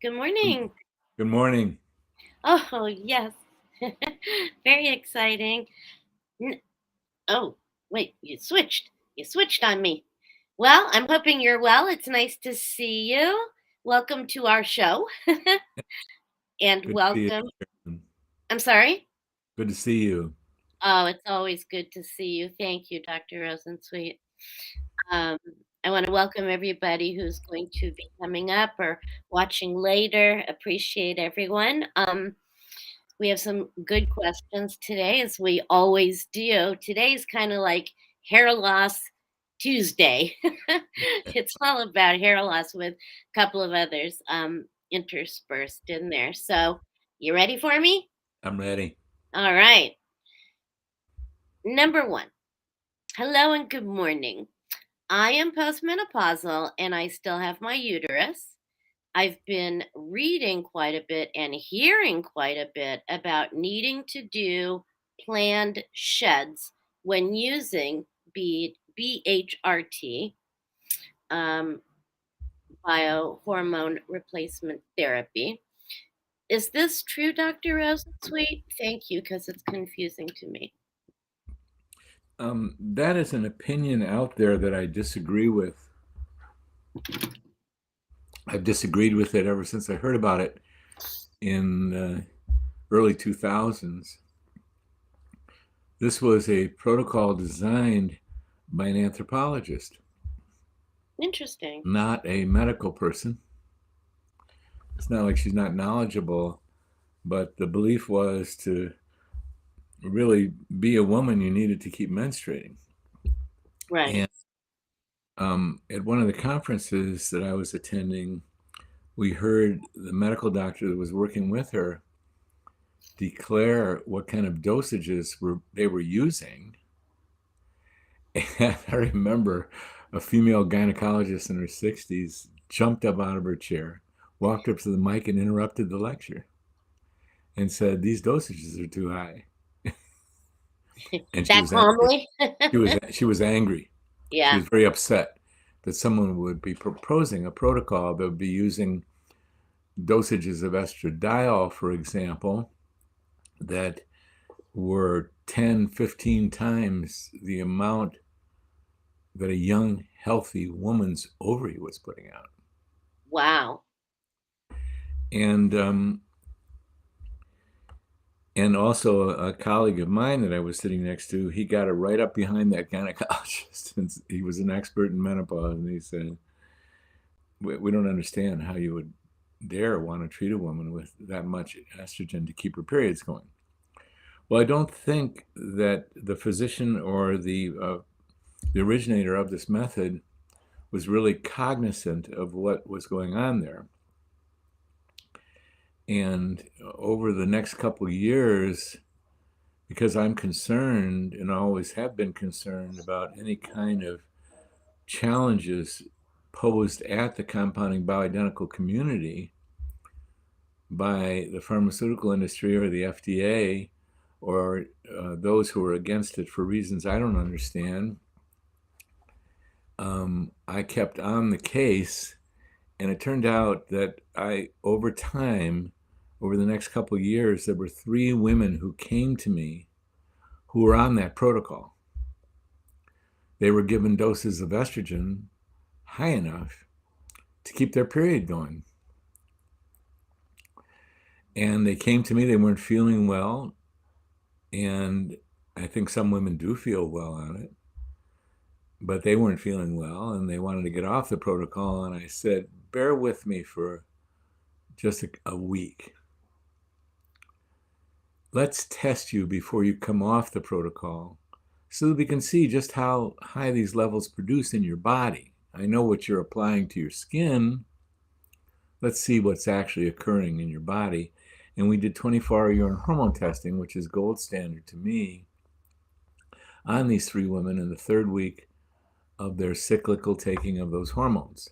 Good Good morning. good morning. Oh, yes. Very exciting. N- Oh, wait, you switched. You switched on me. Well, I'm hoping you're well. It's nice to see you. Welcome to our show. And Good to see you, welcome. Dr. Aaron. I'm sorry. Good to see you. Oh, it's always good to see you. Thank you, Dr. Rosensweet. Um, I want to welcome everybody who's going to be coming up or watching later. Appreciate everyone. We have some good questions today, as we always do. Today's kind of like hair loss Tuesday. It's all about hair loss with a couple of others interspersed in there. So, you ready for me? I'm ready. All right. Number one. Hello and good morning. I am postmenopausal and I still have my uterus. I've been reading quite a bit and hearing quite a bit about needing to do planned sheds when using BHRT, um, biohormone replacement therapy. Is this true, Dr. Rosensweet? Thank you, because it's confusing to me. That is an opinion out there that I disagree with. I've disagreed with it ever since I heard about it in the early 2000s. This was a protocol designed by an anthropologist, Interesting. not a medical person. It's not like she's not knowledgeable, but the belief was to really be a woman, you needed to keep menstruating. Right. And at one of the conferences that I was attending, we heard the medical doctor that was working with her declare what kind of dosages they were using. And I remember a female gynecologist in her 60s jumped up out of her chair, walked up to the mic and interrupted the lecture and said, "These dosages are too high." And she That was angry. calmly? She was angry. She Yeah. was very upset that someone would be proposing a protocol that would be using dosages of estradiol, for example, that were 10, 15 times the amount that a young, healthy woman's ovary was putting out. Wow. And and also a colleague of mine that I was sitting next to, he got it right up behind that gynecologist. And he was an expert in menopause, and he said, "We don't understand how you would dare want to treat a woman with that much estrogen to keep her periods going." Well, I don't think that the physician or the originator of this method was really cognizant of what was going on there. And over the next couple of years, because I'm concerned and always have been concerned about any kind of challenges posed at the compounding bioidentical community by the pharmaceutical industry or the FDA or those who are against it for reasons I don't understand, I kept on the case, and it turned out that over time, over the next couple of years, there were 3 women who came to me who were on that protocol. They were given doses of estrogen high enough to keep their period going. And they came to me, they weren't feeling well. And I think some women do feel well on it, but they weren't feeling well and they wanted to get off the protocol. And I said, bear with me for just a week. Let's test you before you come off the protocol so that we can see just how high these levels produce in your body. I know what you're applying to your skin. Let's see what's actually occurring in your body. And we did 24-hour urine hormone testing, which is gold standard to me, on these 3 women in the 3rd week of their cyclical taking of those hormones.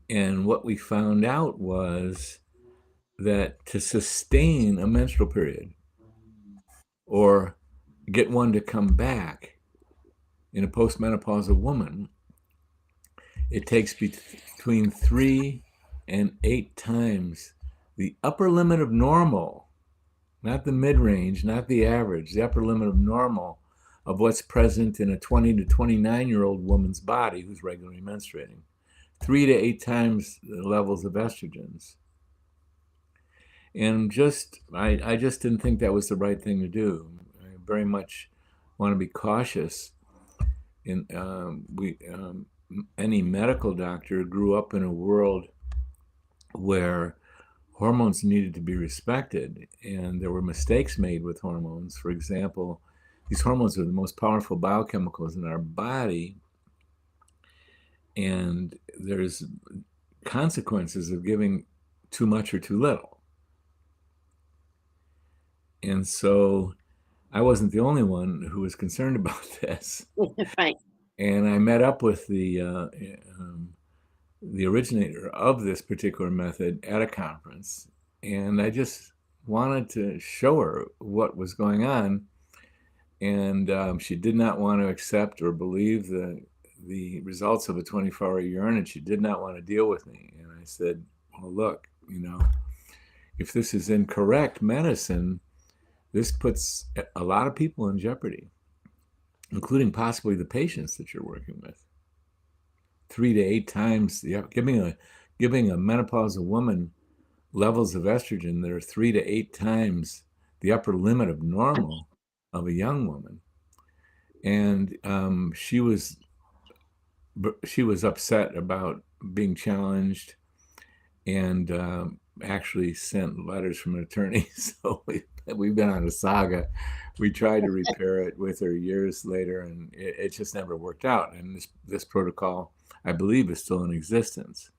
And what we found out was that to sustain a menstrual period or get one to come back in a postmenopausal woman, it takes between 3 3 and 8 times the upper limit of normal, not the mid-range, not the average, the upper limit of normal of what's present in a 20 to 29-year-old woman's body who's regularly menstruating. 3 to 8 times the levels of estrogens. And I just didn't think that was the right thing to do. I very much want to be cautious. Any medical doctor grew up in a world where hormones needed to be respected, and there were mistakes made with hormones. For example, these hormones are the most powerful biochemicals in our body, and there's consequences of giving too much or too little. And so I wasn't the only one who was concerned about this. Right. And I met up with the originator of this particular method at a conference, and I just wanted to show her what was going on. And she did not want to accept or believe the results of a 24-hour urine, and she did not want to deal with me. And I said, well, look, if this is incorrect medicine, this puts a lot of people in jeopardy, including possibly the patients that you're working with. 3 to 8 times, giving a menopausal woman levels of estrogen that are 3 to 8 times the upper limit of normal of a young woman. And she was upset about being challenged, and actually sent letters from an attorney. So we've been on a saga. We tried to repair it with her years later, and it just never worked out. And this protocol, I believe, is still in existence.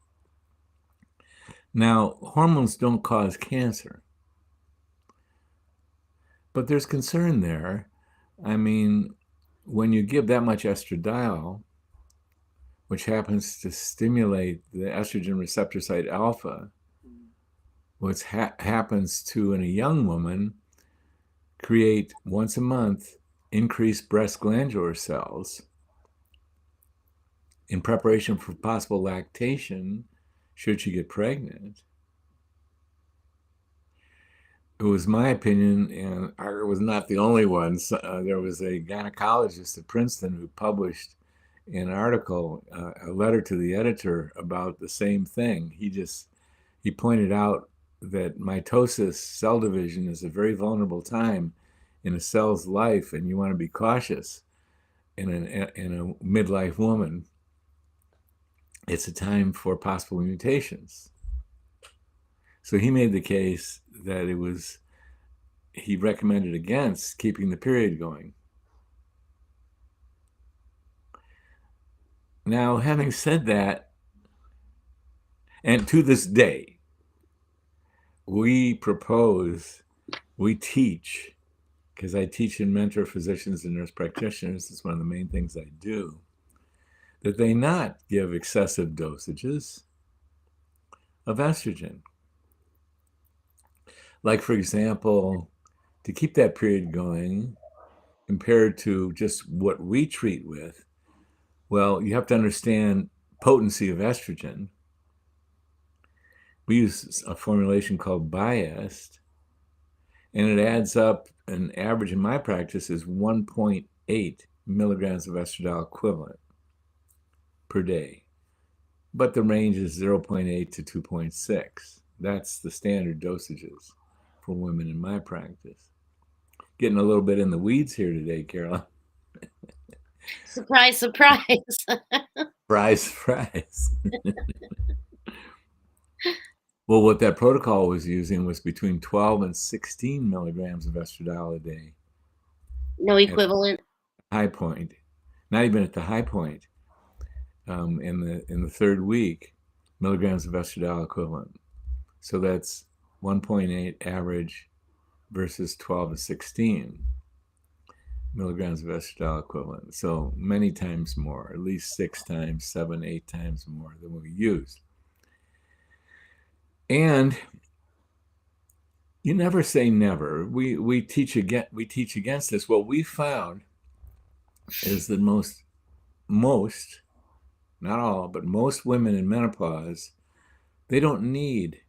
Now, hormones don't cause cancer, but there's concern there. I mean, when you give that much estradiol, which happens to stimulate the estrogen receptor site alpha, what happens to, in a young woman, create once a month increased breast glandular cells in preparation for possible lactation should she get pregnant. It was my opinion, and I was not the only one. There was a gynecologist at Princeton who published an article, a letter to the editor about the same thing. He pointed out that mitosis, cell division, is a very vulnerable time in a cell's life, and you want to be cautious in a midlife woman. It's a time for possible mutations. So he made the case that he recommended against keeping the period going. Now, having said that, and to this day, we teach, because I teach and mentor physicians and nurse practitioners, it's one of the main things I do, that they not give excessive dosages of estrogen. Like, for example, to keep that period going, compared to just what we treat with, well, you have to understand potency of estrogen. We use a formulation called biased, and it adds up, an average in my practice is 1.8 milligrams of estradiol equivalent per day. But the range is 0.8 to 2.6. That's the standard dosages for women in my practice. Getting a little bit in the weeds here today, Caroline. Surprise, surprise. Surprise, surprise. Well, what that protocol was using was between 12 and 16 milligrams of estradiol a day. No equivalent. High point, not even at the high point. In the third week, milligrams of estradiol equivalent. So that's 1.8 average versus 12 to 16 milligrams of estradiol equivalent. So many times more, at least 6 times, 7, 8 times more than we use. And you never say never. We teach against this. What we found is that most, not all, but most women in menopause They don't need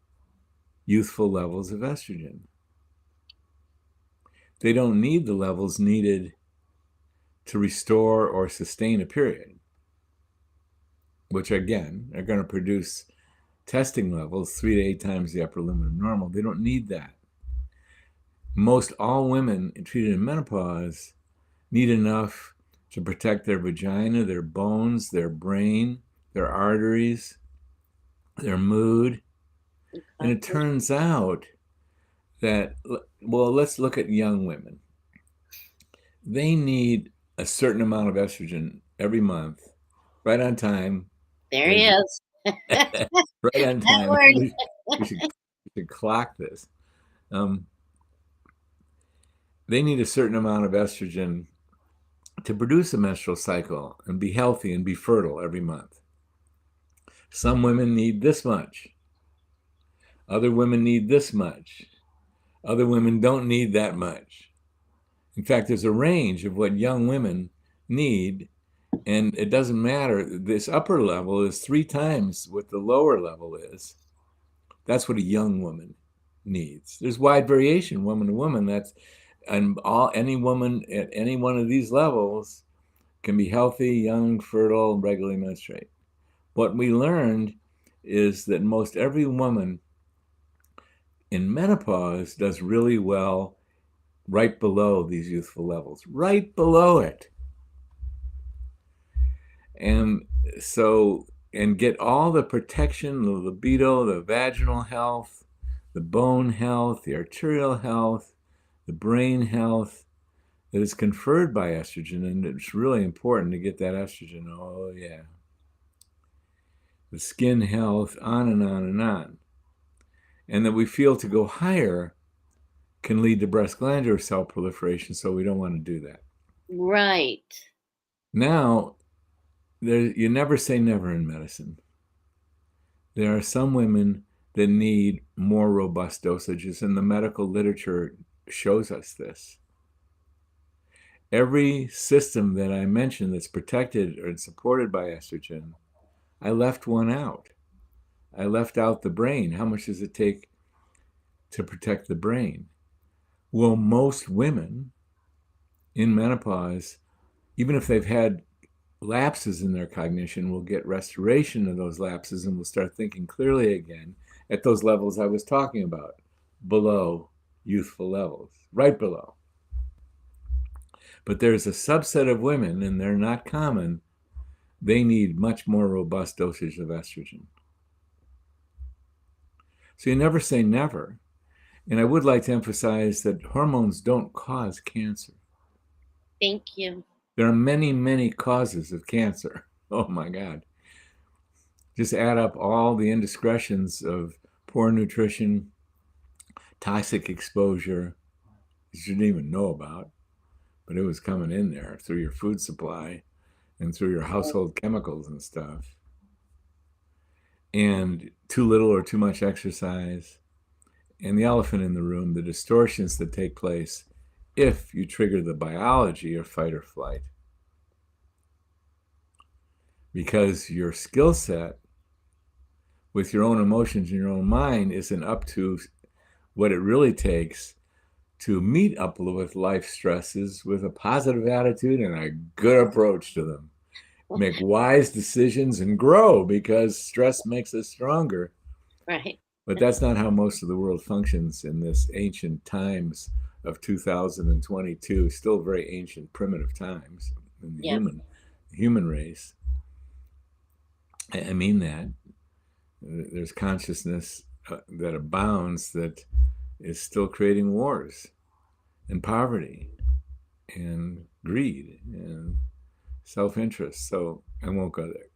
youthful levels of estrogen. They don't need the levels needed to restore or sustain a period, which again are going to produce testing levels 3 to 8 times the upper limit of normal. They don't need that. Most all women treated in menopause need enough to protect their vagina, their bones, their brain, their arteries, their mood. And it Exactly. turns out that, well, let's look at young women. They need a certain amount of estrogen every month, right on time. There he There's is. right on That time. word. We should clock this. Um, they need a certain amount of estrogen to produce a menstrual cycle and be healthy and be fertile every month. Some women need this much. Other women need this much. Other women don't need that much. In fact, there's a range of what young women need, and it doesn't matter. This upper level is 3 times what the lower level is. That's what a young woman needs. There's wide variation, woman to woman. Any woman at any one of these levels can be healthy, young, fertile, regularly menstruate. What we learned is that most every woman in menopause does really well right below these youthful levels, right below it. And so, and get all the protection, the libido, the vaginal health, the bone health, the arterial health, the brain health that is conferred by estrogen. And it's really important to get that estrogen. Oh, yeah. The skin health, on and on and on. And that we feel to go higher can lead to breast glandular cell proliferation, so we don't want to do that. Right. Now, you never say never in medicine. There are some women that need more robust dosages, and the medical literature shows us this. Every system that I mentioned that's protected or supported by estrogen, I left one out. I left out the brain. How much does it take to protect the brain? Well, most women in menopause, even if they've had lapses in their cognition, will get restoration of those lapses and will start thinking clearly again at those levels I was talking about, below youthful levels, right below. But there's a subset of women, and they're not common, they need much more robust dosage of estrogen. So you never say never. And I would like to emphasize that hormones don't cause cancer. Thank you. There are many, many causes of cancer. Oh my God. Just add up all the indiscretions of poor nutrition, toxic exposure you didn't even know about, but it was coming in there through your food supply and through your household chemicals and stuff. And too little or too much exercise. And the elephant in the room, the distortions that take place if you trigger the biology of fight or flight. Because your skill set with your own emotions and your own mind isn't up to what it really takes to meet up with life stresses with a positive attitude and a good approach to them. Make wise decisions and grow, because stress makes us stronger. Right. But that's not how most of the world functions in this ancient times of 2022, still very ancient, primitive times in the Yep. human race. I mean that. There's consciousness that abounds that is still creating wars and poverty and greed and self-interest. So I won't go there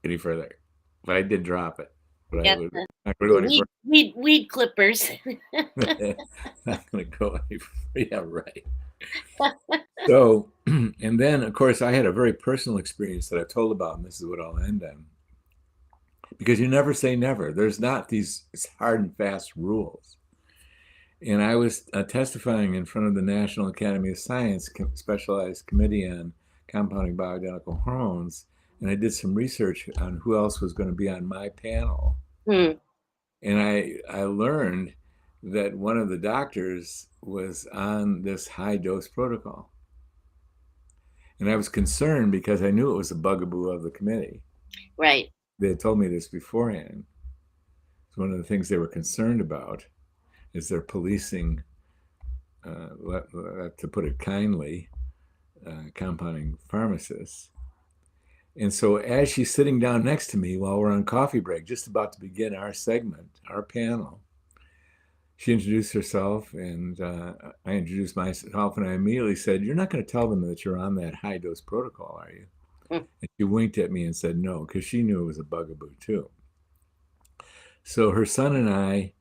any further. But I did drop it. But I Got would the, not go the any further. weed clippers. Not going to go any further. Yeah, right. So, and then of course I had a very personal experience that I've told about, and this is what I'll end on. Because you never say never. There's not these hard and fast rules. And I was testifying in front of the National Academy of Science Specialized Committee on Compounding Bioidentical Hormones, and I did some research on who else was going to be on my panel. Hmm. And I learned that one of the doctors was on this high dose protocol. And I was concerned because I knew it was a bugaboo of the committee. Right. They had told me this beforehand. So one of the things they were concerned about is they're policing, to put it kindly, compounding pharmacists. And so as she's sitting down next to me while we're on coffee break, just about to begin our segment, our panel, she introduced herself, and I introduced myself, and I immediately said, "You're not going to tell them that you're on that high dose protocol, are you?" Hmm. And she winked at me and said, "No," because she knew it was a bugaboo too. So her son and I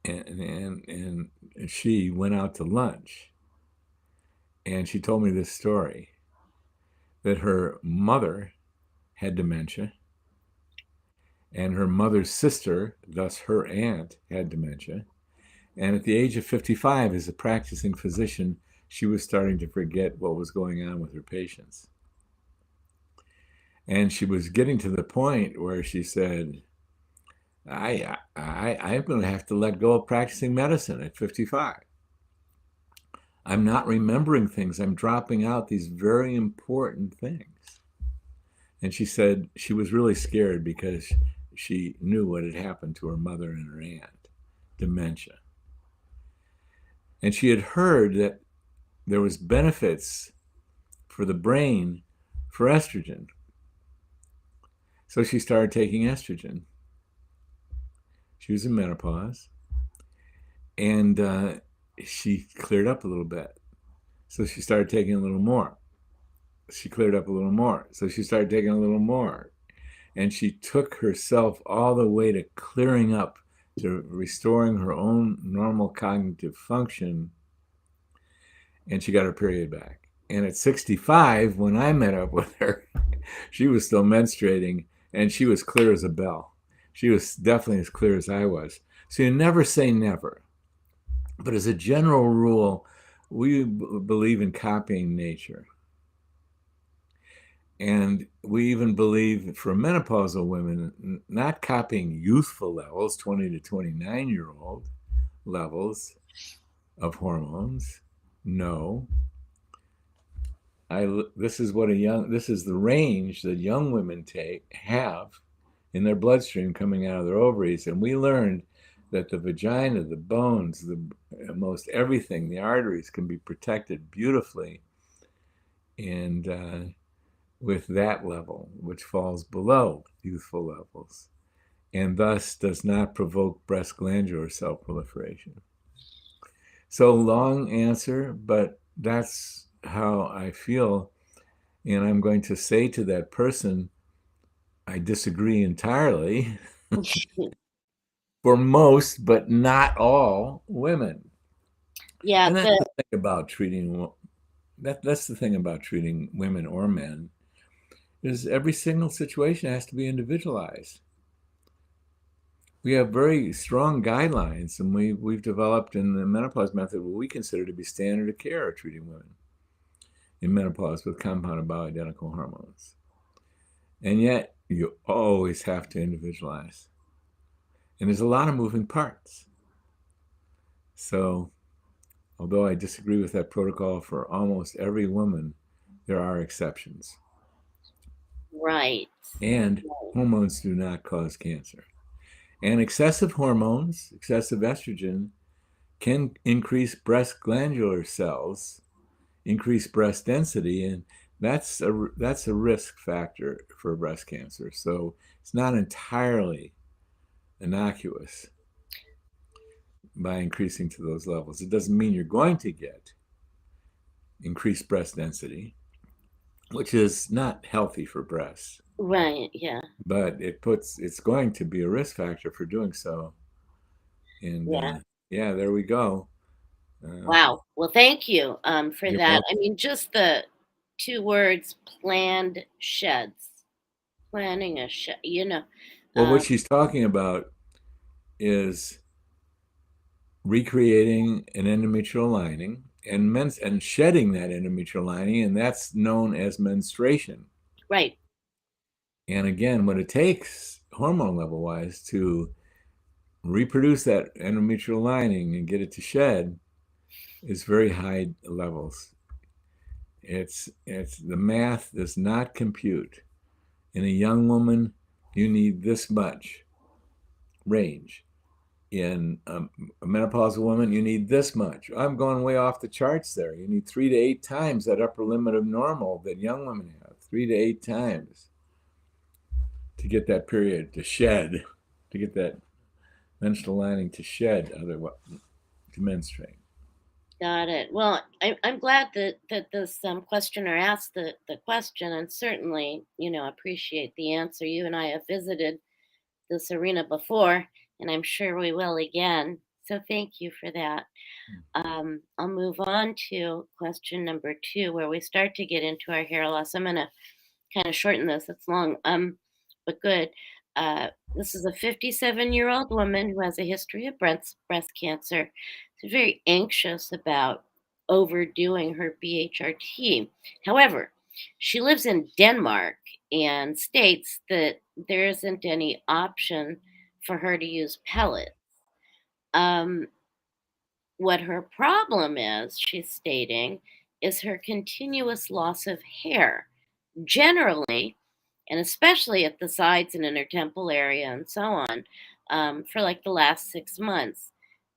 and she went out to lunch, and she told me this story that her mother had dementia, and her mother's sister, thus her aunt, had dementia. And at the age of 55, as a practicing physician, she was starting to forget what was going on with her patients. And she was getting to the point where she said, I'm going to have to let go of practicing medicine at 55. I'm not remembering things. I'm dropping out these very important things. And she said she was really scared because she knew what had happened to her mother and her aunt, dementia. And she had heard that there was benefits for the brain for estrogen. So she started taking estrogen. She was in menopause, and she cleared up a little bit. So she started taking a little more. She cleared up a little more. So she started taking a little more. And she took herself all the way to clearing up, to restoring her own normal cognitive function. And she got her period back. And at 65, when I met up with her, she was still menstruating, and she was clear as a bell. She was definitely as clear as I was. So you never say never. But as a general rule, we believe in copying nature. And we even believe for menopausal women, not copying youthful levels, 20 to 29-year-old levels of hormones. No. This is the range that young women have in their bloodstream coming out of their ovaries. And we learned that the vagina, the bones, most everything, the arteries can be protected beautifully. And with that level, which falls below youthful levels, and thus does not provoke breast glandular cell proliferation. So, long answer, but that's how I feel. And I'm going to say to that person, I disagree entirely for most, but not all women. Yeah. And that's The the thing about that's the thing about treating women or men, is every single situation has to be individualized. We have very strong guidelines, and we've developed in the menopause method what we consider to be standard of care of treating women in menopause with compounded bioidentical hormones. And yet, you always have to individualize. And there's a lot of moving parts. So, although I disagree with that protocol for almost every woman, there are exceptions. right. And hormones do not cause cancer. And excessive hormones, excessive estrogen, can increase breast glandular cells, increase breast density, and that's a risk factor for breast cancer. So it's not entirely innocuous by increasing to those levels. It doesn't mean you're going to get increased breast density, which is not healthy for breasts, Right. Yeah. but it's going to be a risk factor for doing so. And Yeah. yeah, there we go. Uh, Wow. Well, thank you for you're that. I welcome. mean, just the two words, planned sheds, planning a shed, Well, um, what she's talking about is recreating an endometrial lining and shedding that endometrial lining, and that's known as menstruation. right. And again, what it takes hormone level wise, to reproduce that endometrial lining and get it to shed is very high levels. It's the math does not compute. In a young woman, you need this much range. In a menopausal woman, you need this much. I'm going way off the charts there. You need 3 to 8 times that upper limit of normal that young women have, 3 to 8 times to get that period to shed, to get that menstrual lining to shed, otherwise to menstruate. Got it. Well, I'm glad that this questioner asked the question, and certainly, appreciate the answer. You and I have visited this arena before, and I'm sure we will again. So thank you for that. I'll move on to question number two, where we start to get into our hair loss. I'm going to kind of shorten this. It's long, but good. This is a 57-year-old woman who has a history of breast cancer. She's very anxious about overdoing her BHRT. However, she lives in Denmark and states that there isn't any option for her to use pellets. Um, what her problem is, she's stating, is her continuous loss of hair. Generally, and especially at the sides and in her temple area and so on, for like the last 6 months.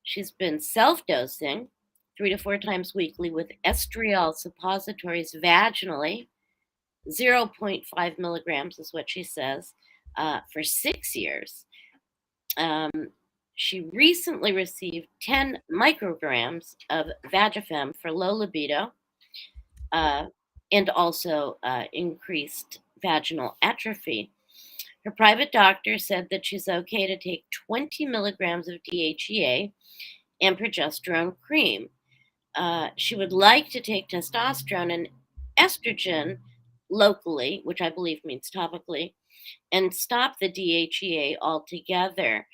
She's been self dosing 3 to 4 times weekly with estriol suppositories vaginally, zero point 0.5 milligrams is what she says, for 6 years. Um, she recently received 10 micrograms of Vagifem for low libido, uh, and also increased vaginal atrophy. Her private doctor said that she's okay to take 20 milligrams of DHEA and progesterone cream. She would like to take testosterone and estrogen locally, which I believe means topically, and stop the DHEA altogether.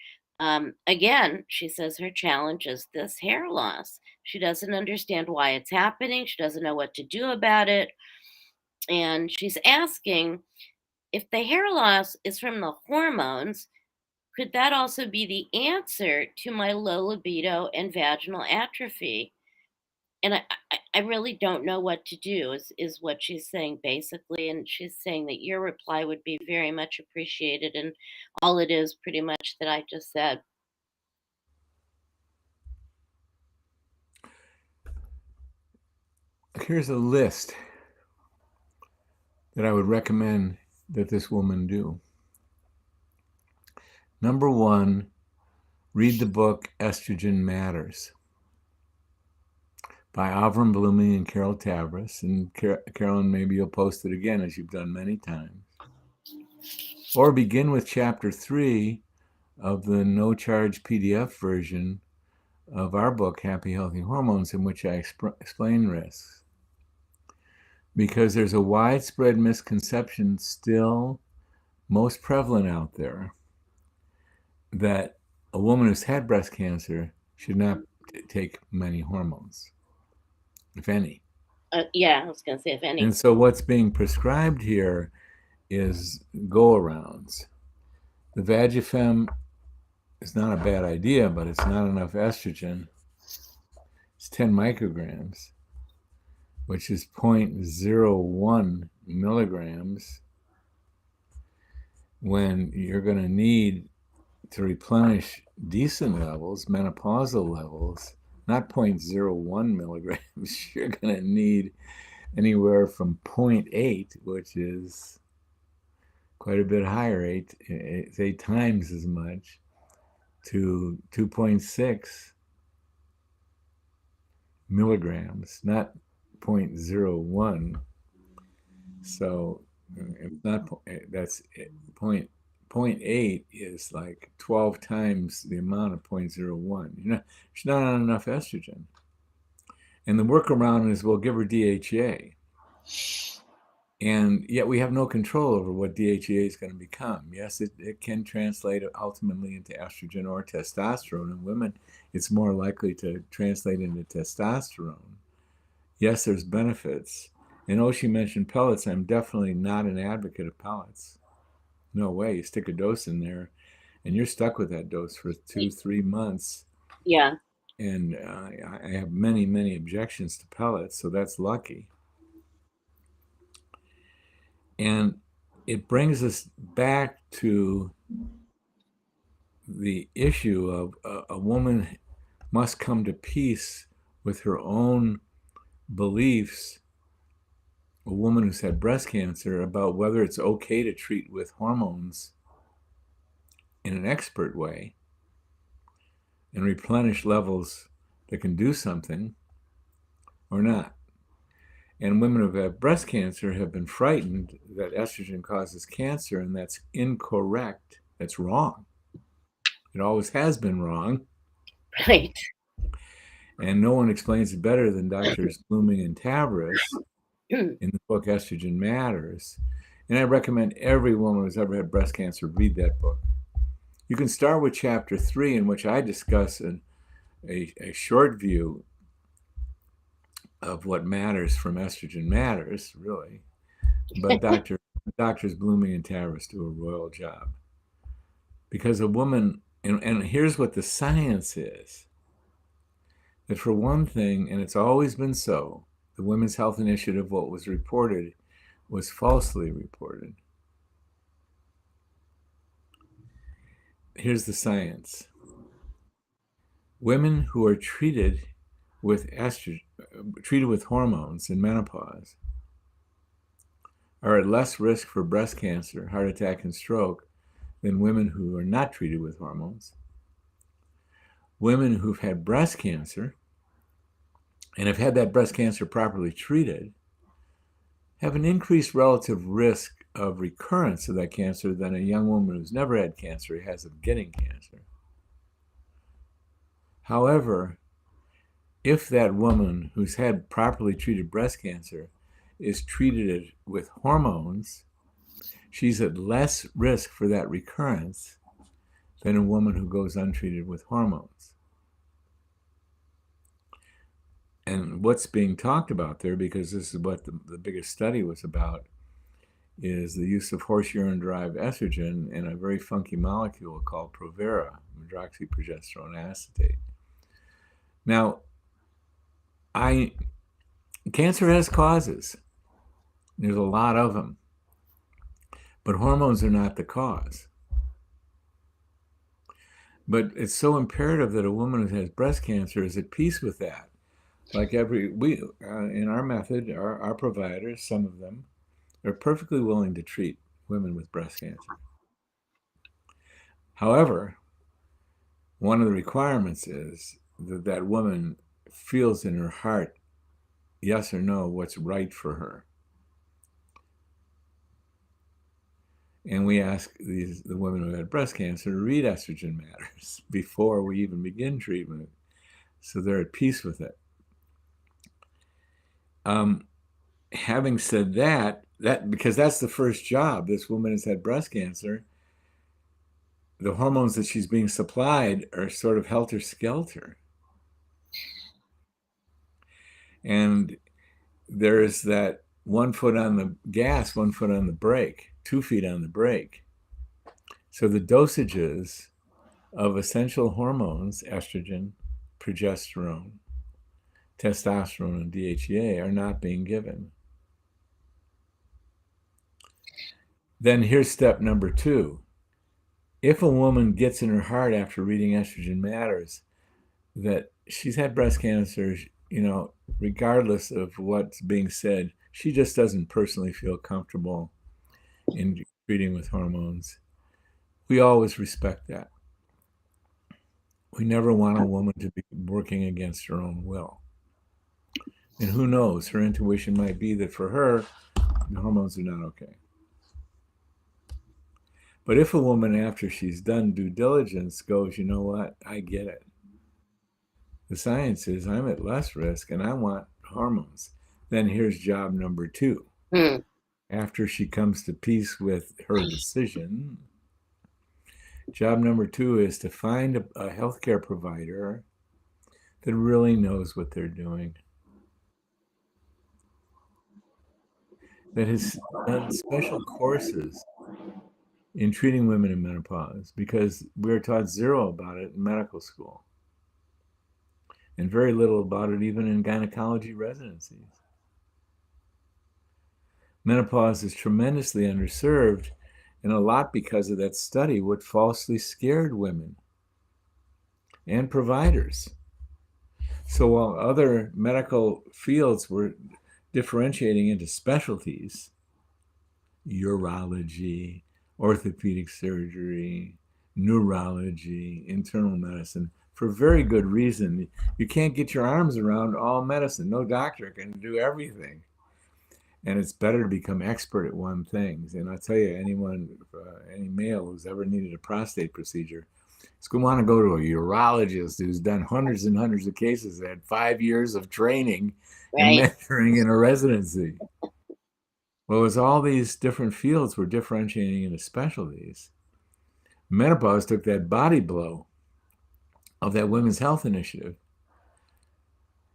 Again, she says her challenge is this hair loss. She doesn't understand why it's happening. She doesn't know what to do about it. And she's asking, if the hair loss is from the hormones, could that also be the answer to my low libido and vaginal atrophy? And I really don't know what to do, is what she's saying basically. And she's saying that your reply would be very much appreciated. And all it is pretty much that I just said. Here's a list that I would recommend that this woman do. Number one, read the book Estrogen Matters by Avram Blumey and Carol Tavris. And Carolyn, maybe you'll post it again, as you've done many times. Or begin with chapter 3 of the no-charge PDF version of our book, Happy Healthy Hormones, in which I explain risks. Because there's a widespread misconception still most prevalent out there that a woman who's had breast cancer should not take many hormones, if any. Yeah, I was going to say if any. And so what's being prescribed here is go-arounds. The Vagifem is not a bad idea, but it's not enough estrogen. It's 10 micrograms, which is 0.01 milligrams, when you're going to need to replenish decent levels, menopausal levels, not 0.01 milligrams. You're going to need anywhere from 0.8, which is quite a bit higher, it's 8 times as much, to 2.6 milligrams, not 0.01. So it's not, that's 0.8 is like 12 times the amount of 0.01. She's not on enough estrogen. And the workaround is we'll give her DHEA. And yet we have no control over what DHEA is going to become. Yes, it can translate ultimately into estrogen or testosterone. In women, it's more likely to translate into testosterone. Yes, there's benefits. And Oshie mentioned pellets. I'm definitely not an advocate of pellets. No way. You stick a dose in there and you're stuck with that dose for 2, 3 months. Yeah. And I have many, many objections to pellets, so that's lucky. And it brings us back to the issue of a woman must come to peace with her own beliefs, a woman who's had breast cancer, about whether it's okay to treat with hormones in an expert way and replenish levels that can do something or not. And women who have breast cancer have been frightened that estrogen causes cancer, and that's incorrect. That's wrong. It always has been wrong. Right. And no one explains it better than Doctors Blooming and Tavris in the book Estrogen Matters. And I recommend every woman who's ever had breast cancer read that book. You can start with chapter 3, in which I discuss a short view of what matters from Estrogen Matters, really. But Doctors Blooming and Tavris do a royal job. Because a woman, and here's what the science is, that for one thing, and it's always been so, the Women's Health Initiative, what was reported was falsely reported. Here's the science. Women who are treated with hormones in menopause are at less risk for breast cancer, heart attack, and stroke than women who are not treated with hormones. Women who've had breast cancer and have had that breast cancer properly treated have an increased relative risk of recurrence of that cancer than a young woman who's never had cancer has of getting cancer. However, if that woman who's had properly treated breast cancer is treated with hormones, she's at less risk for that recurrence than a woman who goes untreated with hormones. And what's being talked about there, because this is what the biggest study was about, is the use of horse urine-derived estrogen in a very funky molecule called Provera, medroxyprogesterone acetate. Now, cancer has causes. There's a lot of them. But hormones are not the cause. But it's so imperative that a woman who has breast cancer is at peace with that. Like in our method, our providers, some of them, are perfectly willing to treat women with breast cancer. However, one of the requirements is that that woman feels in her heart, yes or no, what's right for her. And we ask the women who had breast cancer to read Estrogen Matters before we even begin treatment, so they're at peace with it. Having said that because that's the first job, this woman has had breast cancer, the hormones that she's being supplied are sort of helter-skelter. And there's that 1 foot on the gas, 1 foot on the brake, 2 feet on the brake. So the dosages of essential hormones, estrogen, progesterone, testosterone, and DHEA, are not being given. Then here's step number 2. If a woman gets in her heart after reading Estrogen Matters that she's had breast cancer, regardless of what's being said, she just doesn't personally feel comfortable in treating with hormones, we always respect that. We never want a woman to be working against her own will. And who knows, her intuition might be that for her, the hormones are not okay. But if a woman, after she's done due diligence, goes, you know what, I get it. The science is I'm at less risk and I want hormones. Then here's job number 2. After she comes to peace with her decision, job number 2 is to find a healthcare provider that really knows what they're doing, that has done special courses in treating women in menopause because we're taught zero about it in medical school and very little about it even in gynecology residencies. Menopause is tremendously underserved, and a lot because of that study, what falsely scared women and providers. So while other medical fields were differentiating into specialties, urology, orthopedic surgery, neurology, internal medicine, for very good reason. You can't get your arms around all medicine. No doctor can do everything. And it's better to become expert at one thing. And I'll tell you, any male who's ever needed a prostate procedure is going to want to go to a urologist who's done hundreds and hundreds of cases, had 5 years of training and Right. mentoring in a residency. Well, as all these different fields were differentiating into specialties, menopause took that body blow of that women's health initiative.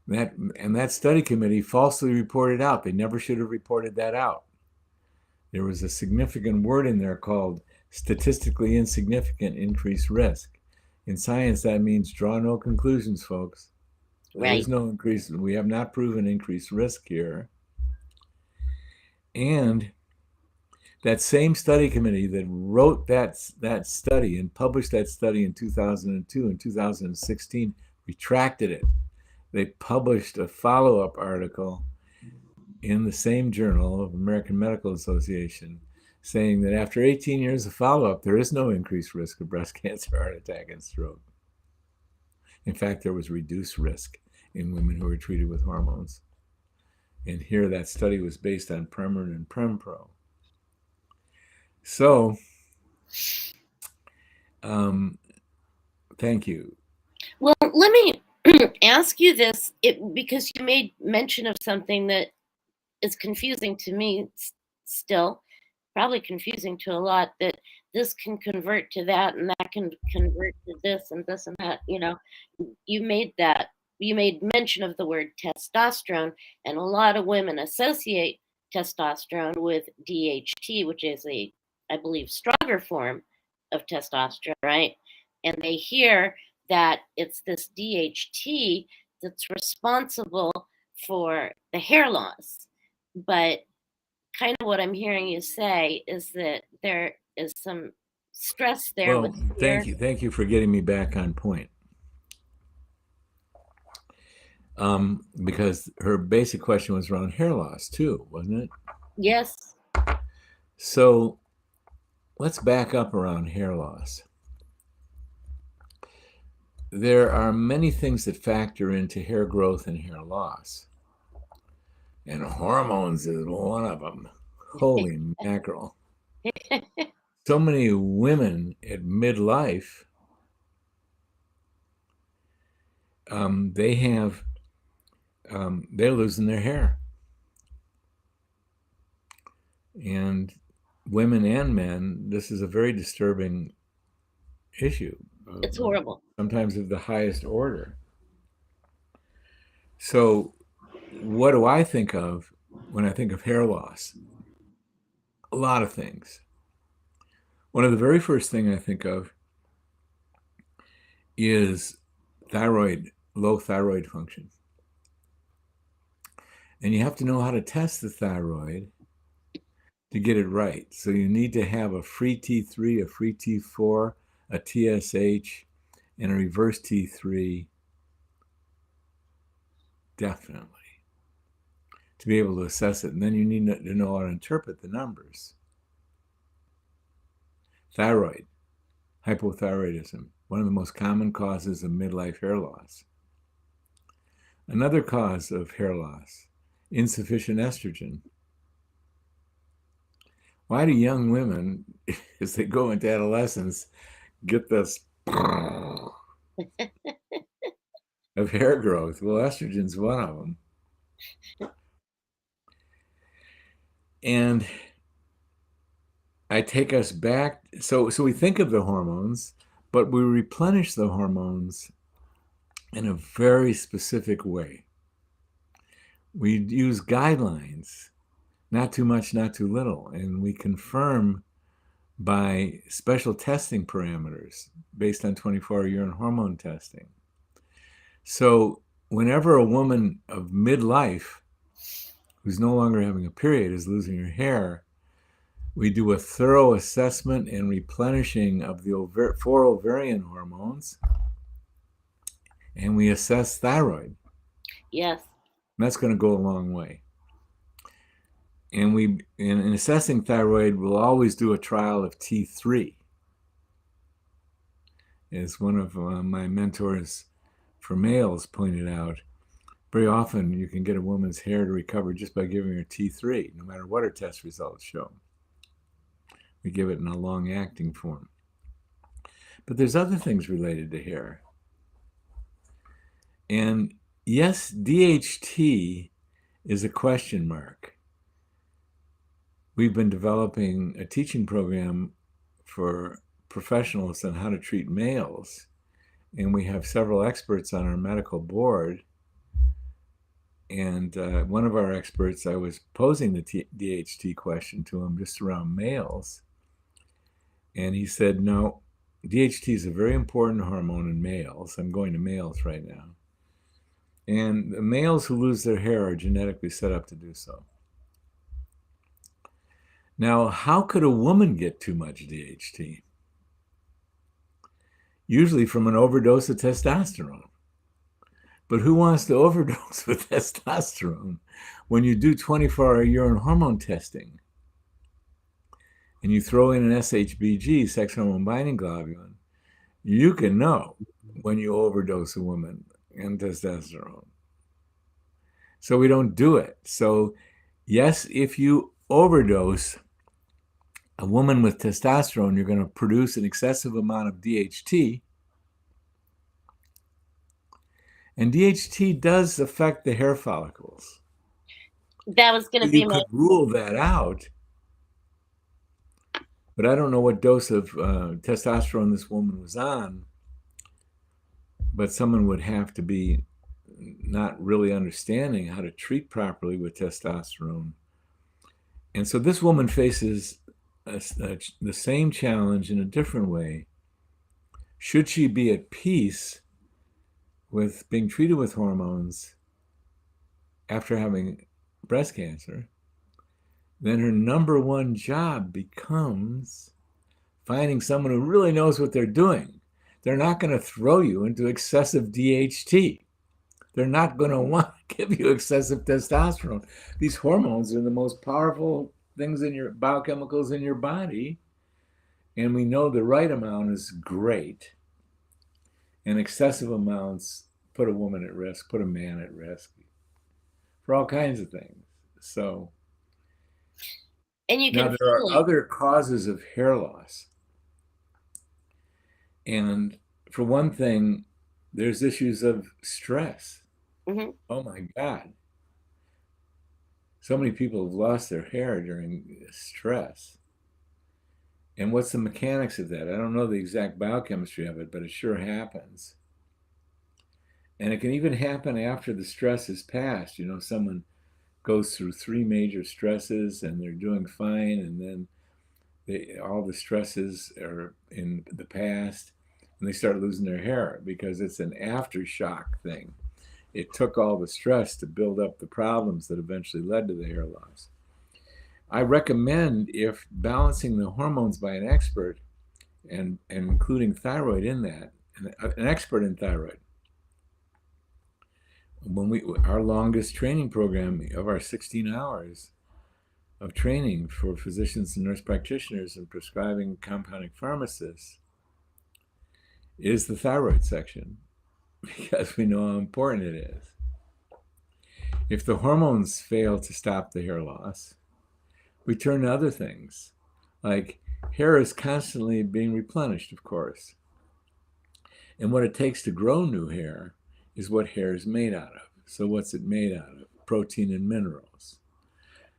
That study committee falsely reported out. They never should have reported that out. There was a significant word in there called statistically insignificant increased risk. In science, that means draw no conclusions, folks. There is Right. no increase. We have not proven increased risk here. And that same study committee that wrote that study and published that study in 2002 and 2016 retracted it. They published a follow-up article in the same journal of American Medical Association saying that after 18 years of follow-up, there is no increased risk of breast cancer, heart attack, and stroke. In fact, there was reduced risk in women who were treated with hormones. And here that study was based on Premarin and Prempro. So, thank you. Well, let me ask you this because you made mention of something that is confusing to me still, probably confusing to a lot, that this can convert to that and that can convert to this and this and that. You made mention of the word testosterone, and a lot of women associate testosterone with DHT, which is I believe, stronger form of testosterone, right? And they hear that it's this DHT that's responsible for the hair loss. But kind of what I'm hearing you say is that there is some stress there Well, with thank fear. you. Thank you for getting me back on point. Because her basic question was around hair loss too, wasn't it? Yes. So let's back up around hair loss. There are many things that factor into hair growth and hair loss. And hormones is one of them. Holy mackerel. So many women at midlife, they're losing their hair. And women and men, this is a very disturbing issue. It's horrible. Sometimes of the highest order. So, what do I think of when I think of hair loss? A lot of things. One of the very first thing I think of is low thyroid function. And you have to know how to test the thyroid to get it right. So you need to have a free T3, a free T4, a TSH, and a reverse T3, definitely, to be able to assess it. And then you need to know how to interpret the numbers. Thyroid, hypothyroidism, one of the most common causes of midlife hair loss. Another cause of hair loss, insufficient estrogen. Why do young women, as they go into adolescence, get this of hair growth? Well, estrogen's one of them. And I take us back. So we think of the hormones, but we replenish the hormones in a very specific way. We use guidelines, not too much, not too little, and we confirm by special testing parameters based on 24-hour urine hormone testing. So whenever a woman of midlife who's no longer having a period is losing her hair, we do a thorough assessment and replenishing of the four ovarian hormones, and we assess thyroid. Yes. That's going to go a long way. And in assessing thyroid, we'll always do a trial of T3. As one of my mentors for males pointed out, very often you can get a woman's hair to recover just by giving her T3, no matter what her test results show. We give it in a long-acting form. But there's other things related to hair. And yes, DHT is a question mark. We've been developing a teaching program for professionals on how to treat males, and we have several experts on our medical board. And one of our experts, I was posing the DHT question to him just around males, and he said, no, DHT is a very important hormone in males. I'm going to males right now. And the males who lose their hair are genetically set up to do so. Now, how could a woman get too much DHT? Usually from an overdose of testosterone. But who wants to overdose with testosterone when you do 24-hour urine hormone testing and you throw in an SHBG, sex hormone binding globulin? You can know when you overdose a woman in testosterone. So we don't do it. So yes, if you overdose a woman with testosterone, you're going to produce an excessive amount of DHT. And DHT does affect the hair follicles. That was going to be You could rule that out, but I don't know what dose of testosterone this woman was on, but someone would have to be not really understanding how to treat properly with testosterone. And so this woman faces the same challenge in a different way. Should she be at peace with being treated with hormones after having breast cancer, then her number one job becomes finding someone who really knows what they're doing. They're not going to throw you into excessive DHT. They're not going to want to give you excessive testosterone. These hormones are the most powerful things in your biochemicals in your body. And we know the right amount is great. And excessive amounts put a woman at risk, put a man at risk for all kinds of things. So and you now can there are feel it. other causes of hair loss. And for one thing, there's issues of stress. Mm-hmm. Oh my God. So many people have lost their hair during stress. And what's the mechanics of that? I don't know the exact biochemistry of it, but it sure happens. And it can even happen after the stress is passed. You know, someone goes through 3 major stresses and they're doing fine, and then all the stresses are in the past, and they start losing their hair because it's an aftershock thing. It took all the stress to build up the problems that eventually led to the hair loss. I recommend, if balancing the hormones by an expert and including thyroid in that, an expert in thyroid. When our longest training program of our 16 hours of training for physicians and nurse practitioners and prescribing compounding pharmacists is the thyroid section, because we know how important it is. If the hormones fail to stop the hair loss, we turn to other things, like hair is constantly being replenished, of course. And what it takes to grow new hair is what hair is made out of. So what's it made out of? Protein and minerals.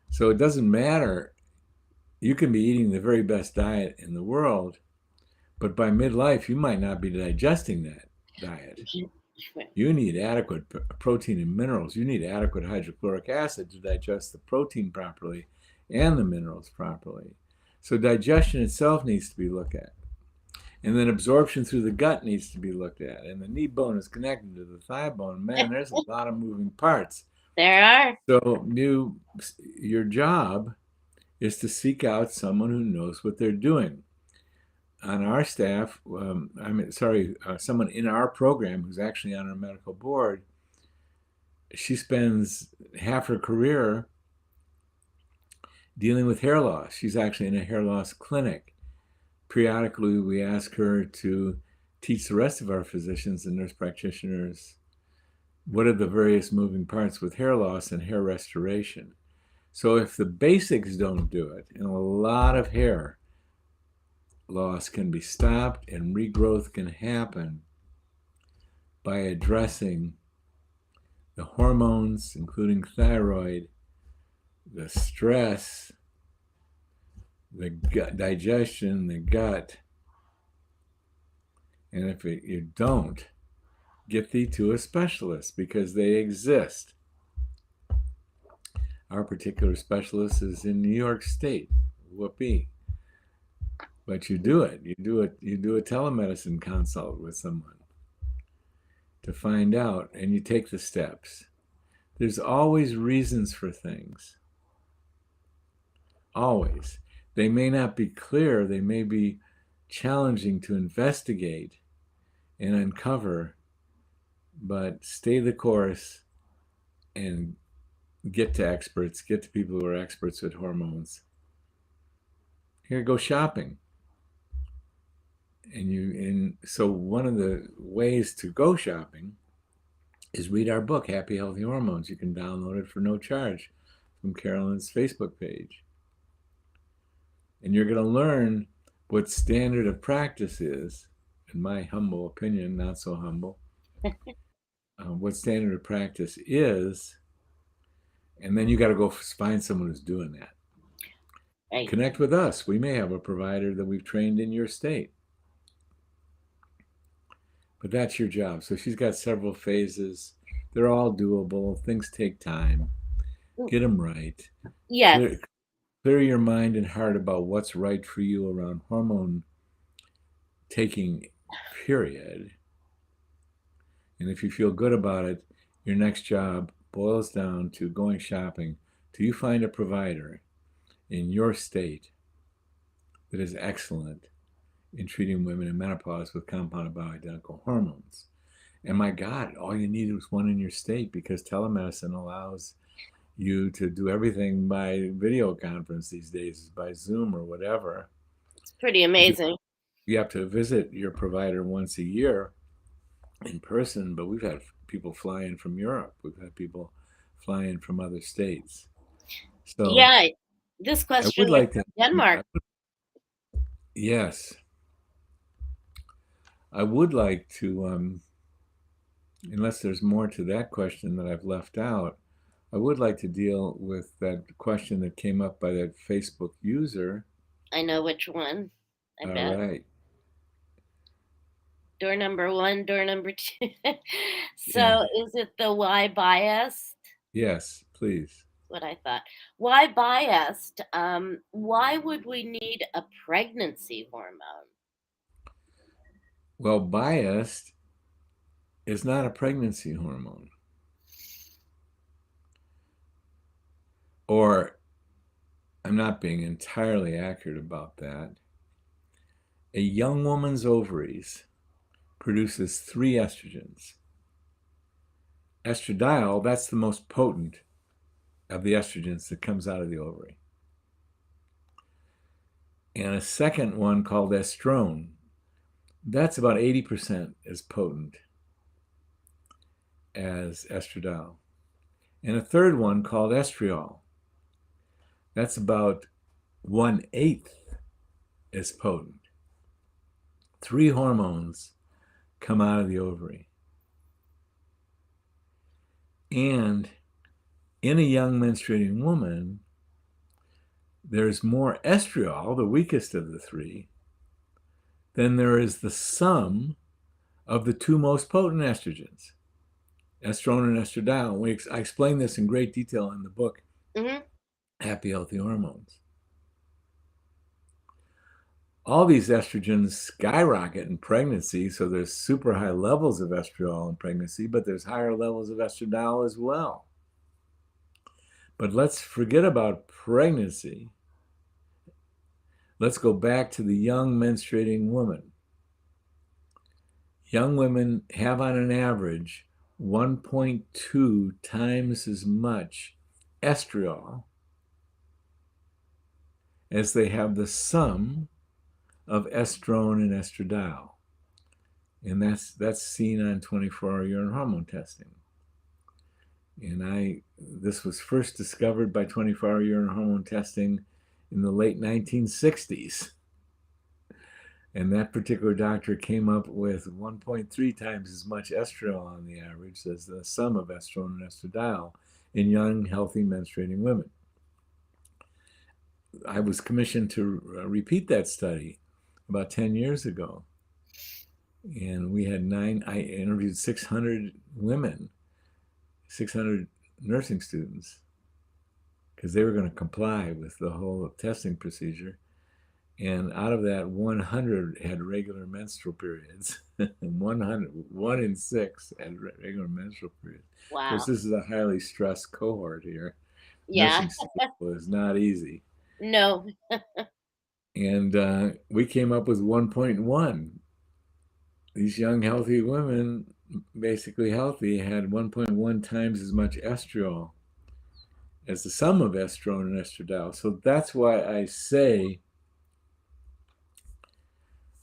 So it doesn't matter. You can be eating the very best diet in the world, but by midlife, you might not be digesting that diet. You need adequate protein and minerals. You need adequate hydrochloric acid to digest the protein properly and the minerals properly. So digestion itself needs to be looked at. And then absorption through the gut needs to be looked at. And the knee bone is connected to the thigh bone. Man, there's a lot of moving parts. There are. So your job is to seek out someone who knows what they're doing. On our staff, someone in our program who's actually on our medical board, she spends half her career dealing with hair loss. She's actually in a hair loss clinic. Periodically, we ask her to teach the rest of our physicians and nurse practitioners what are the various moving parts with hair loss and hair restoration. So if the basics don't do it, and a lot of hair loss can be stopped and regrowth can happen by addressing the hormones, including thyroid, the stress, the gut, digestion, the gut. And if you don't, get thee to a specialist because they exist. Our particular specialist is in New York State. Whoopee. But you do it. You do a telemedicine consult with someone to find out, and you take the steps. There's always reasons for things. Always. They may not be clear, they may be challenging to investigate and uncover, but stay the course and get to experts, get to people who are experts with hormones. Here, go shopping. And so one of the ways to go shopping is read our book, Happy Healthy Hormones. You can download it for no charge from Carolyn's Facebook page. And you're going to learn what standard of practice is, in my humble opinion, not so humble, what standard of practice is, and then you got to go find someone who's doing that. Right. Connect with us. We may have a provider that we've trained in your state. But that's your job. So she's got several phases. They're all doable. Things take time. Get them right. Yes. Clear your mind and heart about what's right for you around hormone taking, period. And if you feel good about it, your next job boils down to going shopping till you find a provider in your state that is excellent in treating women in menopause with compounded bioidentical hormones. And my God, all you need is one in your state because telemedicine allows you to do everything by video conference these days, by Zoom or whatever. It's pretty amazing. You have to visit your provider once a year in person, but we've had people fly in from Europe. We've had people fly in from other states. So yeah, this I question would was like to, from Denmark. Yes, I would like to, unless there's more to that question that I've left out, I would like to deal with that question that came up by that Facebook user. I know which one. I bet. Right. Door number 1, door number 2. So Yeah. is it the why biased? Yes, please. What I thought. Why biased? Why would we need a pregnancy hormone? Well, biased is not a pregnancy hormone. Or I'm not being entirely accurate about that. A young woman's ovaries produces 3 estrogens. Estradiol, that's the most potent of the estrogens that comes out of the ovary. And a second one called estrone, that's about 80% as potent as estradiol. And a third one called estriol, that's about 1/8 as potent. 3 hormones come out of the ovary. And in a young menstruating woman, there's more estriol, the weakest of the 3, than there is the sum of the 2 most potent estrogens, estrone and estradiol. I explain this in great detail in the book, Mm-hmm. Happy Healthy Hormones. all these estrogens skyrocket in pregnancy. So there's super high levels of estradiol in pregnancy, but there's higher levels of estradiol as well. But let's forget about pregnancy. Let's go back to the young menstruating woman. Young women have on an average 1.2 times as much estriol as they have the sum of estrone and estradiol. And that's seen on 24-hour urine hormone testing. And this was first discovered by 24-hour urine hormone testing in the late 1960s. And that particular doctor came up with 1.3 times as much estriol on the average as the sum of estrone and estradiol in young, healthy menstruating women. I was commissioned to repeat that study about 10 years ago. And I interviewed 600 women, 600 nursing students, because they were going to comply with the whole testing procedure. And out of that, 100 had regular menstrual periods. 1 in 6 had regular menstrual periods. Of Wow. course, this is a highly stressed cohort here. Yeah. Nursing school is not easy. No. And we came up with 1.1. These young, healthy women, basically healthy, had 1.1 times as much estriol as the sum of estrone and estradiol. So that's why I say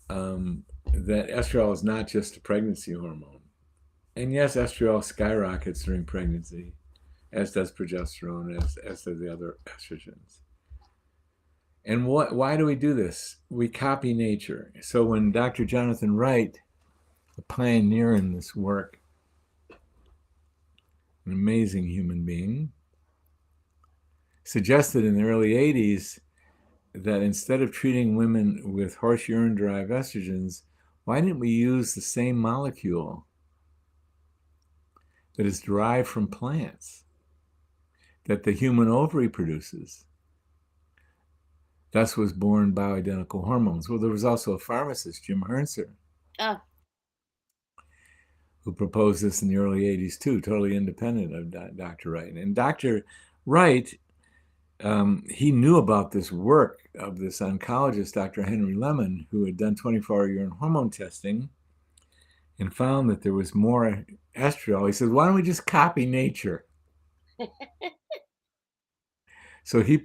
that estriol is not just a pregnancy hormone. And yes, estriol skyrockets during pregnancy, as does progesterone, as do the other estrogens. And why do we do this? We copy nature. So when Dr. Jonathan Wright, a pioneer in this work, an amazing human being, suggested in the early 80s that instead of treating women with horse urine-derived estrogens, why didn't we use the same molecule that is derived from plants that the human ovary produces? Thus was born bioidentical hormones. Well, there was also a pharmacist, Jim Hernser, Oh, who proposed this in the early 80s too, totally independent of Dr. Wright. And Dr. Wright, he knew about this work of this oncologist, Dr. Henry Lemon, who had done 24-hour urine hormone testing and found that there was more estriol. He said, why don't we just copy nature? So he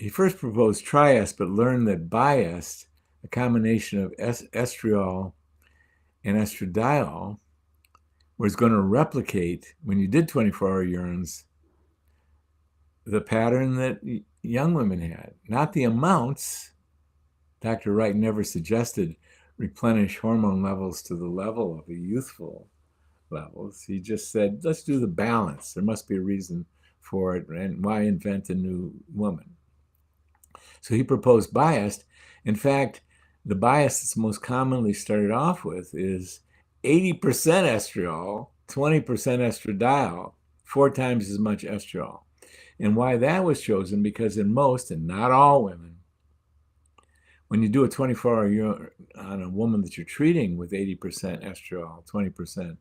first proposed triest, but learned that biest, a combination of estriol and estradiol, was going to replicate, when you did 24-hour urines, the pattern that young women had, not the amounts. Dr. Wright never suggested replenish hormone levels to the level of the youthful levels. He just said, let's do the balance. There must be a reason for it, and why invent a new woman? So he proposed biased. In fact, the bias that's most commonly started off with is 80% estriol, 20% estradiol, 4 times as much estriol. And why that was chosen, because in most, and not all women, when you do a 24-hour urine on a woman that you're treating with 80% estriol, 20%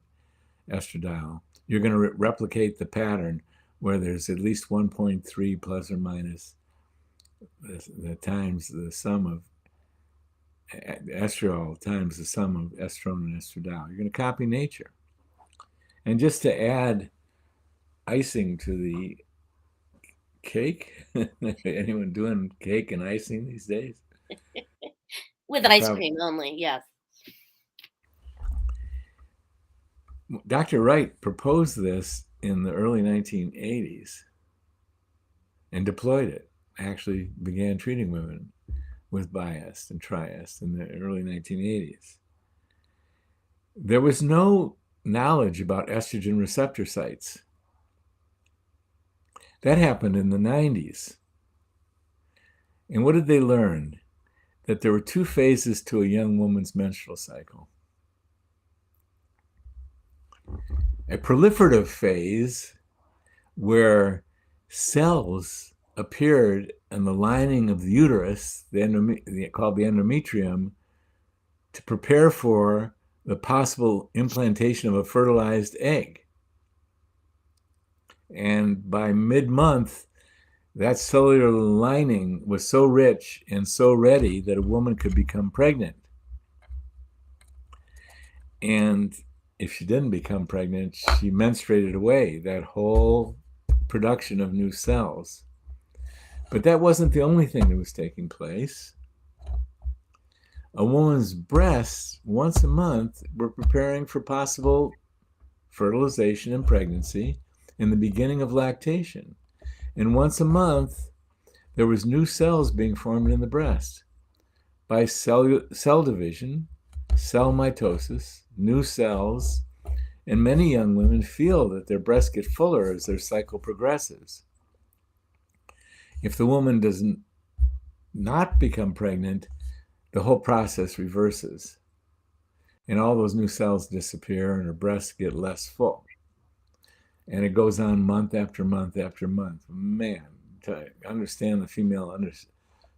estradiol, you're going to replicate the pattern where there's at least 1.3 plus or minus the times the sum of estriol times the sum of estrone and estradiol. You're going to copy nature. And just to add icing to the cake, anyone doing cake and icing these days? with ice cream only, yes. Dr. Wright proposed this in the early 1980s and deployed it, actually began treating women with biest and triest in the early 1980s. There was no knowledge about estrogen receptor sites. That happened in the 90s. And what did they learn? That there were 2 phases to a young woman's menstrual cycle. A proliferative phase, where cells appeared in the lining of the uterus, called the endometrium, to prepare for the possible implantation of a fertilized egg. And by mid-month, that cellular lining was so rich and so ready that a woman could become pregnant. And if she didn't become pregnant, she menstruated away that whole production of new cells. But that wasn't the only thing that was taking place. A woman's breasts, once a month, were preparing for possible fertilization and pregnancy in the beginning of lactation. And once a month, there was new cells being formed in the breast by cell division, cell mitosis, new cells, and many young women feel that their breasts get fuller as their cycle progresses. If the woman does not become pregnant, the whole process reverses, and all those new cells disappear and her breasts get less full. And it goes on month after month after month. Man, to understand the female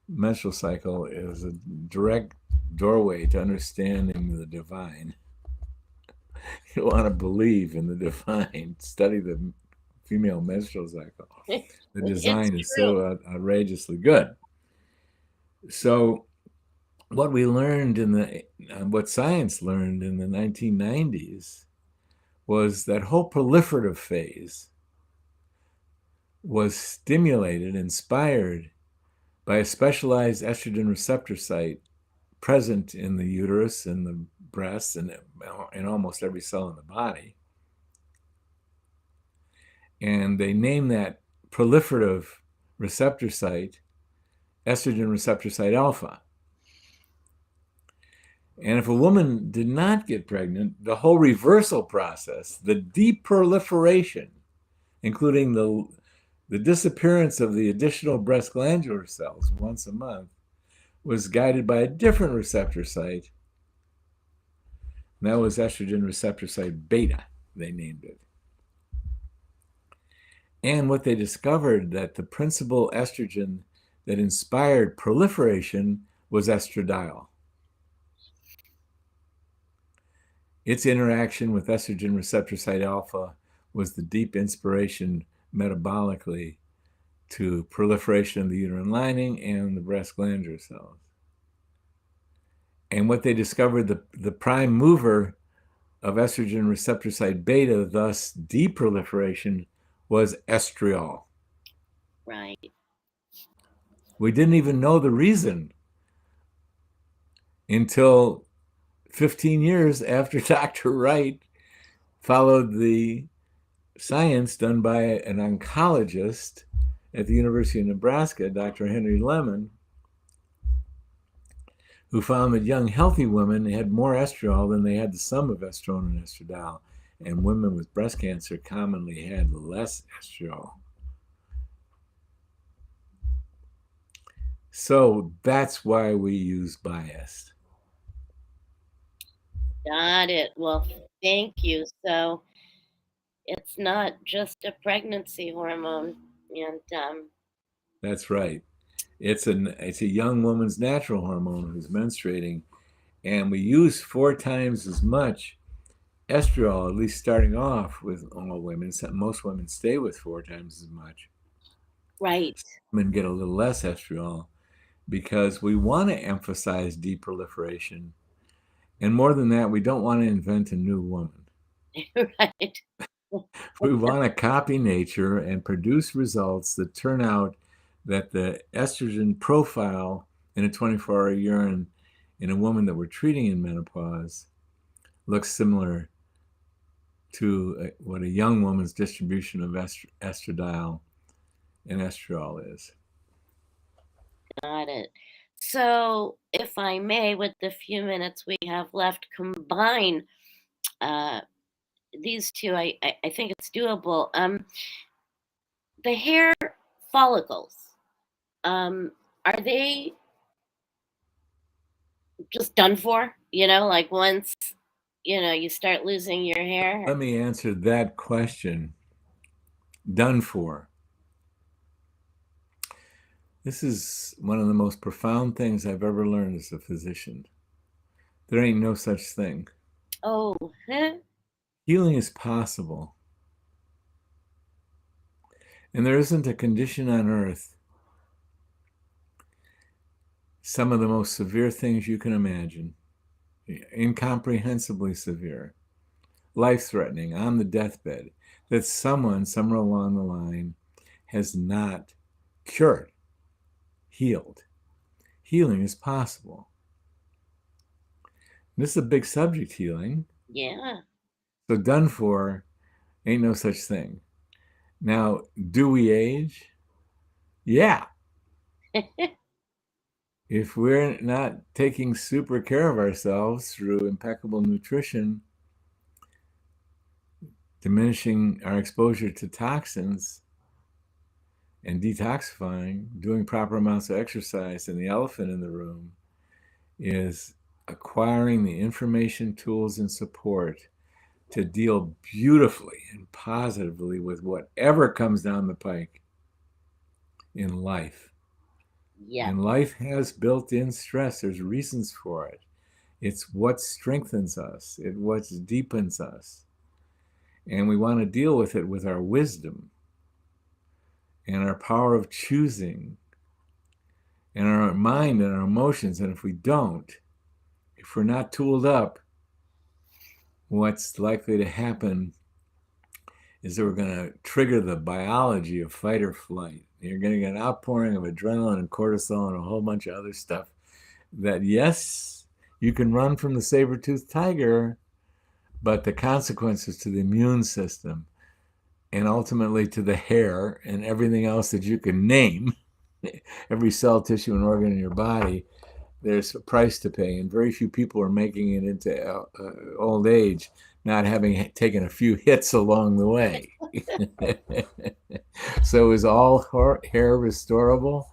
menstrual cycle is a direct doorway to understanding the divine. You want to believe in the divine, study the female menstrual cycle. The design is so outrageously good. So what we learned what science learned in the 1990s was that whole proliferative phase was stimulated, inspired by a specialized estrogen receptor site present in the uterus and the breasts and in almost every cell in the body. And they named that proliferative receptor site estrogen receptor site alpha. And if a woman did not get pregnant, the whole reversal process, the deproliferation, including the disappearance of the additional breast glandular cells once a month, was guided by a different receptor site. And that was estrogen receptor site beta, they named it. And what they discovered that the principal estrogen that inspired proliferation was estradiol. Its interaction with estrogen receptor site alpha was the deep inspiration metabolically to proliferation of the uterine lining and the breast glandular cells. And what they discovered, the prime mover of estrogen receptor site beta, thus deproliferation, was estriol. Right. We didn't even know the reason until 15 years after Dr. Wright followed the science done by an oncologist at the University of Nebraska, Dr. Henry Lemon, who found that young healthy women had more estriol than they had the sum of estrone and estradiol, and women with breast cancer commonly had less estriol. So that's why we use biased. Got it. Well, thank you. So it's not just a pregnancy hormone, and That's right. It's a young woman's natural hormone who's menstruating, and we use 4 times as much estriol, at least starting off with all women. Most women stay with 4 times as much. right. Women get a little less estriol because we want to emphasize deproliferation. And more than that, we don't want to invent a new woman. Right. We want to copy nature and produce results that turn out that the estrogen profile in a 24-hour urine in a woman that we're treating in menopause looks similar to what a young woman's distribution of estradiol and estriol is. Got it. So, if I may, with the few minutes we have left, combine uh, these two. I think it's doable. The hair follicles, are they just done for? Like once you start losing your hair. Let me answer that question. Done for. This is one of the most profound things I've ever learned as a physician. There ain't no such thing. Oh, huh? Healing is possible. And there isn't a condition on earth, some of the most severe things you can imagine, incomprehensibly severe, life threatening, on the deathbed, that someone, somewhere along the line, has not cured, healed. Healing is possible. This is a big subject, healing. Yeah. So, done for ain't no such thing. Now, do we age? Yeah. If we're not taking super care of ourselves through impeccable nutrition, diminishing our exposure to toxins, and detoxifying, doing proper amounts of exercise, and the elephant in the room is acquiring the information, tools, and support to deal beautifully and positively with whatever comes down the pike in life. Yeah. And life has built-in stress. There's reasons for it. It's what strengthens us. It's what deepens us. And we want to deal with it with our wisdom and our power of choosing and our mind and our emotions. And if we don't, if we're not tooled up, what's likely to happen is that we're going to trigger the biology of fight or flight. You're going to get an outpouring of adrenaline and cortisol and a whole bunch of other stuff that, yes, you can run from the saber-toothed tiger, but the consequences to the immune system and ultimately to the hair and everything else that you can name, every cell, tissue, and organ in your body, there's a price to pay. And very few people are making it into old age not having taken a few hits along the way. So is all hair restorable?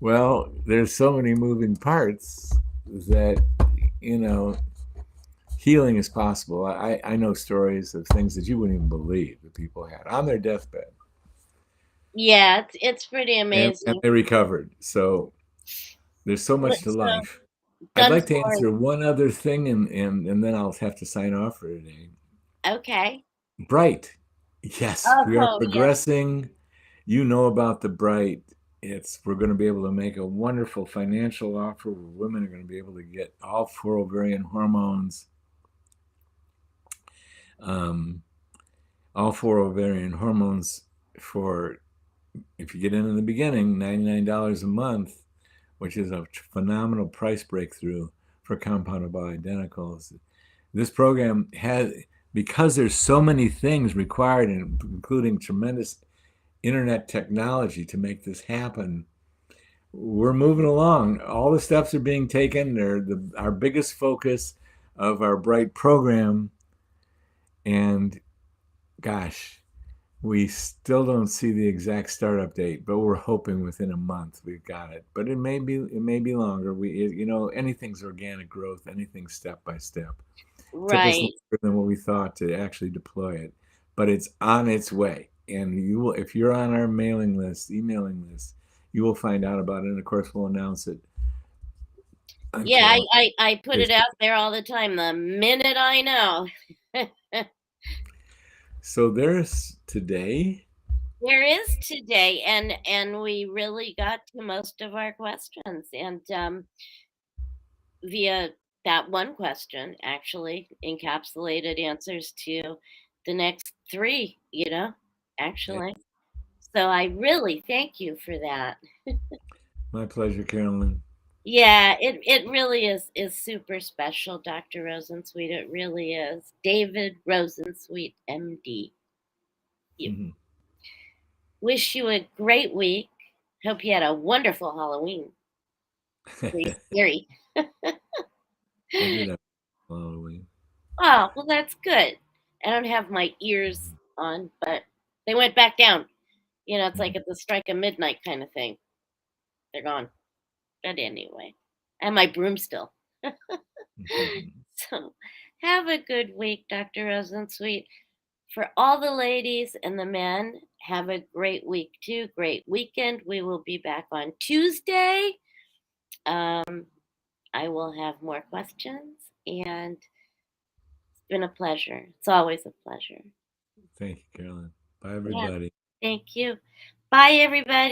Well, there's so many moving parts that, you know, healing is possible. I know stories of things that you wouldn't even believe that people had on their deathbed, Yeah, it's pretty and amazing. they recovered. So there's so much to So life. I'd done like to for. answer one other thing, and then I'll have to sign off for today. Okay. Bright. Yes, we are Oh, yes. progressing. You know about the Bright. We're going to be able to make a wonderful financial offer where women are going to be able to get all four ovarian hormones, um, all four ovarian hormones for, if you get in the beginning, $99 a month, which is a phenomenal price breakthrough for compounded bioidenticals. This program has, because there's so many things required, including tremendous internet technology to make this happen, we're moving along. All the steps are being taken. They're our biggest focus of our Bright program. And gosh, we still don't see the exact startup date, but we're hoping within a month we've got it. But it may be longer. Anything's organic growth, anything's step by step. It took us Right. longer than what we thought to actually deploy it, but it's on its way. And you will, if you're on our mailing list, emailing list, you will find out about it. And of course, we'll announce it on Yeah, Carolyn. I put it out there all the time the minute I know. So there's today. There is today, and we really got to most of our questions, and via that one question actually encapsulated answers to the next three, Yeah, actually. So I really thank you for that. my pleasure, Carolyn. Yeah, it really is super special, Dr. Rosensweet. It really is. David Rosensweet, MD. You Mhm. wish you a great week. Hope you had a wonderful Halloween. Very scary. I did have Halloween. Oh, well, that's good. I don't have my ears on, but they went back down. It's like Mhm. at the strike of midnight kind of thing. They're gone. But anyway, I have my broom still. Mhm. So have a good week, Dr. Rosensweet. For all the ladies and the men, have a great week too. Great weekend. We will be back on Tuesday. I will have more questions, and it's been a pleasure. It's always a pleasure. Thank you, Carolyn. Bye, Yeah. everybody. Thank you. Bye, everybody.